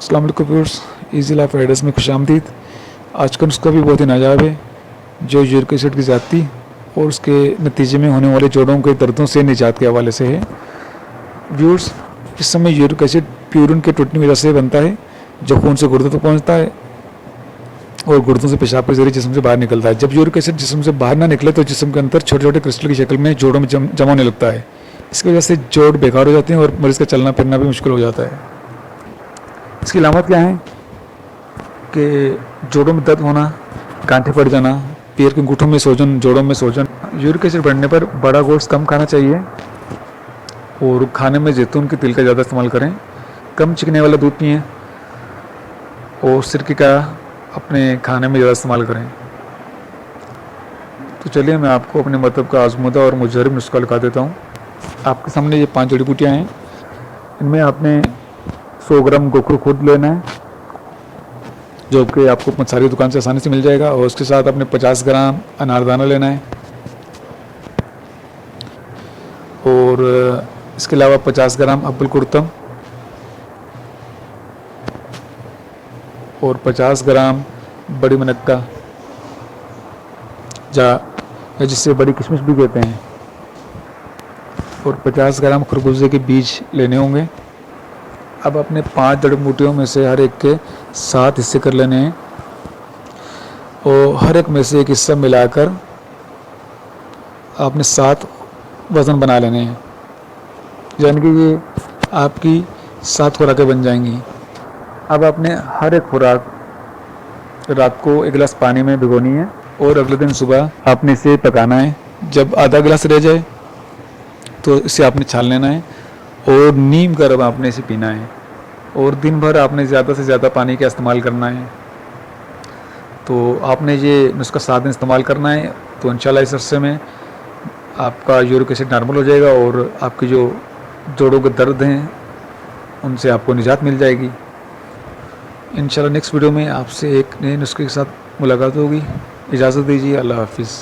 अस्सलाम वालेकुम viewers, easy life Riders में खुशामदीद। आज का नुस्खा भी बहुत ही नायाब है, जो यूरिक एसिड की ज़्यादती और उसके नतीजे में होने वाले जोड़ों के दर्दों से निजात के हवाले से है। व्यूअर्स, इस समय यूरिक एसिड प्यूरिन के टूटने की वजह से बनता है, जो खून से गुर्दों तक पहुँचता है और गुर्दों से पेशाब के जरिए जिस्म से बाहर निकलता है। जब यूरिक एसिड जिस्म से बाहर ना निकले तो जिस्म के अंदर छोटे छोटे क्रिस्टल की शक्ल में जोड़ों में जमा होने लगता है। इसकी वजह से जोड़ बेकार हो जाते हैं और मरीज़ का चलना फिरना भी मुश्किल हो जाता है। इसकी अलामत क्या है कि जोड़ों में दर्द होना, गांठें फट जाना, पैर के अंगूठों में सूजन, जोड़ों में सूजन। यूरिक एसिड बढ़ने पर बड़ा गोश्त कम खाना चाहिए और खाने में जैतून के तेल का ज़्यादा इस्तेमाल करें। कम चिकने वाला दूध पिएं और सिरके का अपने खाने में ज़्यादा इस्तेमाल करें। तो चलिए मैं आपको अपने मतलब का आजमूदा और मुजर्रब नुस्खा लिखा देता हूँ। आपके सामने ये 5 जड़ी बूटियाँ हैं। इनमें आपने 100 ग्राम गोखरू खुद लेना है, जो कि आपको सारी दुकान से आसानी से मिल जाएगा। और उसके साथ आपने 50 ग्राम अनारदाना लेना है और इसके अलावा 50 ग्राम अब्बुल कुर्तम और 50 ग्राम बड़ी मनक्का, या जिससे बड़ी किशमिश भी कहते हैं, और 50 ग्राम खरबूजे के बीज लेने होंगे। अब अपने 5 जड़ी बूटियों में से हर एक के 7 हिस्से कर लेने हैं और हर एक में से एक हिस्सा मिलाकर आपने 7 वज़न बना लेने हैं, यानी कि ये आपकी 7 खुराकें बन जाएंगी। अब आपने हर एक खुराक रात को 1 गिलास पानी में भिगोनी है और अगले दिन सुबह आपने इसे पकाना है। जब आधा गिलास रह जाए तो इसे आपने छान लेना है और नीम का रवा आपने इसे पीना है और दिन भर आपने ज़्यादा से ज़्यादा पानी का इस्तेमाल करना है। तो आपने ये नुस्खा 7 दिन इस्तेमाल करना है, तो इंशाल्लाह इस अरसे में आपका यूरिक एसिड नॉर्मल हो जाएगा और आपकी जो जोड़ों के दर्द हैं उनसे आपको निजात मिल जाएगी। इंशाल्लाह नेक्स्ट वीडियो में आपसे एक नए नुस्खे के साथ मुलाकात होगी। इजाज़त दीजिए, अल्लाह हाफिज़।